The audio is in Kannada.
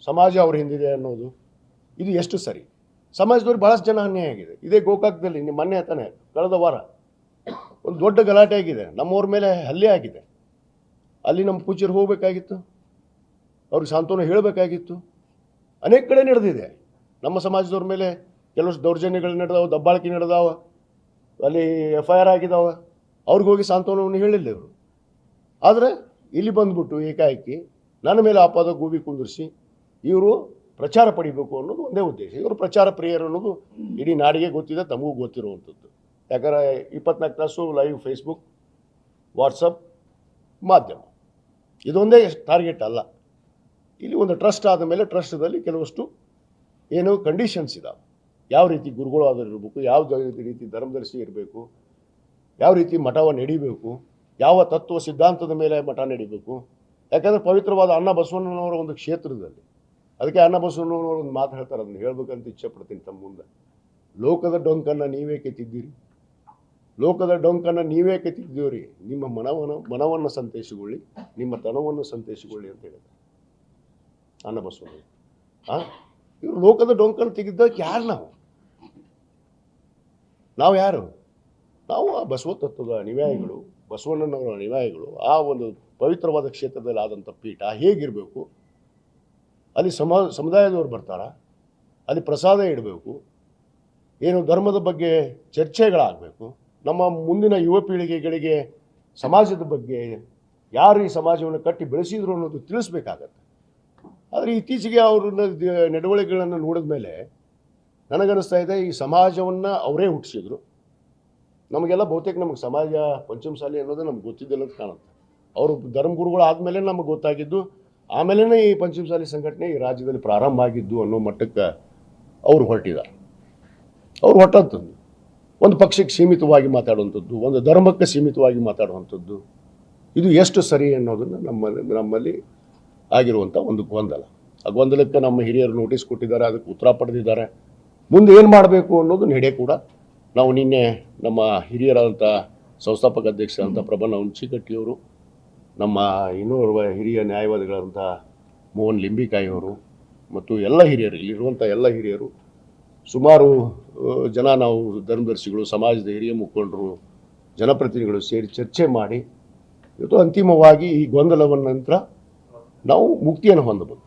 ಸಮಾಜ ಅವ್ರ ಹಿಂದಿದೆ ಅನ್ನೋದು ಇದು ಎಷ್ಟು ಸರಿ? ಸಮಾಜದವ್ರಿಗೆ ಭಾಳಷ್ಟು ಜನ ಅನ್ಯಾಯ ಆಗಿದೆ. ಇದೇ ಗೋಕಾಕದಲ್ಲಿ ನಿಮ್ಮ ಮೊನ್ನೆ ತಾನೆ ಕಳೆದ ವಾರ ಒಂದು ದೊಡ್ಡ ಗಲಾಟೆ ಆಗಿದೆ, ನಮ್ಮವ್ರ ಮೇಲೆ ಹಲ್ಲೆ ಆಗಿದೆ. ಅಲ್ಲಿ ನಮ್ಮ ಪೂಜ್ಯರು ಹೋಗಬೇಕಾಗಿತ್ತು, ಅವ್ರಿಗೆ ಸಾಂತ್ವನ ಹೇಳಬೇಕಾಗಿತ್ತು. ಅನೇಕ ಕಡೆ ನಡೆದಿದೆ. ನಮ್ಮ ಸಮಾಜದವ್ರ ಮೇಲೆ ಕೆಲವಷ್ಟು ದೌರ್ಜನ್ಯಗಳು ನಡೆದಾವೆ, ದಬ್ಬಾಳಿಕೆ ನಡೆದಾವೆ, ಅಲ್ಲಿ FIR ಆಗಿದ್ದಾವೆ. ಅವ್ರಿಗೆ ಹೋಗಿ ಸಾಂತ್ವನವನ್ನು ಹೇಳಿಲ್ಲ ಇವರು. ಆದರೆ ಇಲ್ಲಿ ಬಂದ್ಬಿಟ್ಟು ಏಕಾಏಕಿ ನನ್ನ ಮೇಲೆ ಆಪಾದ ಗೂಬಿ ಕುಂದಿರಿಸಿ ಇವರು ಪ್ರಚಾರ ಪಡಿಬೇಕು ಅನ್ನೋದು ಒಂದೇ ಉದ್ದೇಶ. ಇವರು ಪ್ರಚಾರ ಪ್ರಿಯರು ಅನ್ನೋದು ಇಡೀ ನಾಡಿಗೆ ಗೊತ್ತಿದೆ, ತಮಗೂ ಗೊತ್ತಿರುವಂಥದ್ದು. ಯಾಕಂದರೆ 24 ತಾಸು ಲೈವ್ ಫೇಸ್ಬುಕ್, ವಾಟ್ಸಪ್ ಮಾಧ್ಯಮ ಇದೊಂದೇ ಟಾರ್ಗೆಟ್ ಅಲ್ಲ. ಇಲ್ಲಿ ಒಂದು ಟ್ರಸ್ಟ್ ಆದ ಮೇಲೆ ಟ್ರಸ್ಟದಲ್ಲಿ ಕೆಲವಷ್ಟು ಏನು ಕಂಡೀಷನ್ಸ್ ಇದ್ದಾವೆ. ಯಾವ ರೀತಿ ಗುರುಗಳು ಆದರೂ ಇರಬೇಕು, ಯಾವ ರೀತಿ ಧರ್ಮದರ್ಶಿ ಇರಬೇಕು, ಯಾವ ರೀತಿ ಮಠವನ್ನು ನಡಿಬೇಕು, ಯಾವ ತತ್ವ ಸಿದ್ಧಾಂತದ ಮೇಲೆ ಮಠ ನಡಿಬೇಕು. ಯಾಕಂದರೆ ಪವಿತ್ರವಾದ ಅಣ್ಣ ಬಸವಣ್ಣನವರ ಒಂದು ಕ್ಷೇತ್ರದಲ್ಲಿ, ಅದಕ್ಕೆ ಅಣ್ಣ ಬಸವಣ್ಣನವರು ಒಂದು ಮಾತು ಹೇಳ್ತಾರೆ, ಅದನ್ನು ಹೇಳ್ಬೇಕಂತ ಇಚ್ಛೆ ಪಡ್ತೀನಿ ತಮ್ಮ ಮುಂದೆ. ಲೋಕದ ಡೊಂಕನ್ನು ನೀವೇ ಕೆತ್ತಿದ್ದೀರಿ, ಲೋಕದ ಡೊಂಕನ್ನು ನೀವೇ ಕೆತ್ತಿದ್ದೀರಿ, ನಿಮ್ಮ ಮನವನ್ನು ಸಂತೈಸಿಕೊಳ್ಳಿ, ನಿಮ್ಮ ತನವನ್ನು ಸಂತೈಸಿಕೊಳ್ಳಿ ಅಂತ ಹೇಳಿದ್ದಾರೆ ಅಣ್ಣ ಬಸವಣ್ಣ. ಇವರು ಲೋಕದ ಡೊಂಕನ್ನು ತೆಗೆದಕ್ಕೆ ಯಾರು? ನಾವು ಯಾರು? ನಾವು ಆ ಬಸವ ತತ್ವದ ಅನುಯಾಯಿಗಳು, ಬಸವಣ್ಣನವರ ಅನುಯಾಯಿಗಳು. ಆ ಒಂದು ಪವಿತ್ರವಾದ ಕ್ಷೇತ್ರದಲ್ಲಿ ಆದಂಥ ಪೀಠ ಹೇಗಿರಬೇಕು, ಅಲ್ಲಿ ಸಮುದಾಯದವ್ರು ಬರ್ತಾರ, ಅಲ್ಲಿ ಪ್ರಸಾದ ಇಡಬೇಕು, ಏನು ಧರ್ಮದ ಬಗ್ಗೆ ಚರ್ಚೆಗಳಾಗಬೇಕು, ನಮ್ಮ ಮುಂದಿನ ಯುವ ಪೀಳಿಗೆಗಳಿಗೆ ಸಮಾಜದ ಬಗ್ಗೆ ಯಾರು ಈ ಸಮಾಜವನ್ನು ಕಟ್ಟಿ ಬೆಳೆಸಿದ್ರು ಅನ್ನೋದು ತಿಳಿಸ್ಬೇಕಾಗತ್ತೆ. ಆದರೆ ಇತ್ತೀಚೆಗೆ ಅವ್ರ ನಡವಳಿಕೆಗಳನ್ನು ನೋಡಿದ ಮೇಲೆ ನನಗನ್ನಿಸ್ತಾ ಇದೆ, ಈ ಸಮಾಜವನ್ನು ಅವರೇ ಹುಟ್ಟಿಸಿದ್ರು. ನಮಗೆಲ್ಲ ಬಹುತೇಕ ನಮಗೆ ಸಮಾಜ ಪಂಚಮಸಾಲಿ ಅನ್ನೋದು ನಮ್ಗೆ ಗೊತ್ತಿದ್ದಿಲ್ಲ ಅಂತ ಕಾಣುತ್ತೆ. ಅವರು ಧರ್ಮಗುರುಗಳು ಆದಮೇಲೆ ನಮಗೆ ಗೊತ್ತಾಗಿದ್ದು, ಆಮೇಲೆ ಈ ಪಂಚಮಸಾಲಿ ಸಂಘಟನೆ ಈ ರಾಜ್ಯದಲ್ಲಿ ಪ್ರಾರಂಭ ಆಗಿದ್ದು ಅನ್ನೋ ಮಟ್ಟಕ್ಕೆ ಅವರು ಹೊರಟಿದ್ದಾರೆ. ಅವ್ರು ಹೊರಟಂಥದ್ದು ಒಂದು ಪಕ್ಷಕ್ಕೆ ಸೀಮಿತವಾಗಿ ಮಾತಾಡುವಂಥದ್ದು, ಒಂದು ಧರ್ಮಕ್ಕೆ ಸೀಮಿತವಾಗಿ ಮಾತಾಡುವಂಥದ್ದು, ಇದು ಎಷ್ಟು ಸರಿ ಅನ್ನೋದನ್ನು ನಮ್ಮಲ್ಲಿ ಆಗಿರುವಂಥ ಒಂದು ಗೊಂದಲ. ಆ ಗೊಂದಲಕ್ಕೆ ನಮ್ಮ ಹಿರಿಯರು ನೋಟಿಸ್ ಕೊಟ್ಟಿದ್ದಾರೆ, ಅದಕ್ಕೆ ಉತ್ತರ ಪಡೆದಿದ್ದಾರೆ. ಮುಂದೆ ಏನು ಮಾಡಬೇಕು ಅನ್ನೋದು ನಡೆ ಕೂಡ ನಾವು ನಿನ್ನೆ ನಮ್ಮ ಹಿರಿಯರಾದಂಥ ಸಂಸ್ಥಾಪಕ ಅಧ್ಯಕ್ಷರಾದಂಥ ಪ್ರಭನ್ನ ಹುಣಸಿಕಟ್ಟಿಯವರು, ನಮ್ಮ ಇನ್ನೋರ್ವ ಹಿರಿಯ ನ್ಯಾಯವಾದಿಗಳಾದಂಥ ಮೋಹನ್ ಲಿಂಬಿಕಾಯಿಯವರು ಮತ್ತು ಎಲ್ಲ ಹಿರಿಯರು, ಇಲ್ಲಿರುವಂಥ ಎಲ್ಲ ಹಿರಿಯರು, ಸುಮಾರು ಜನ ನಾವು ಧರ್ಮದರ್ಶಿಗಳು, ಸಮಾಜದ ಹಿರಿಯ ಮುಖಂಡರು, ಜನಪ್ರತಿನಿಧಿಗಳು ಸೇರಿ ಚರ್ಚೆ ಮಾಡಿ ಇವತ್ತು ಅಂತಿಮವಾಗಿ ಈ ಗೊಂದಲವನ್ನ ನಂತರ ನಾವು ಮುಕ್ತಿಯನ್ನು ಹೊಂದಬಹುದು.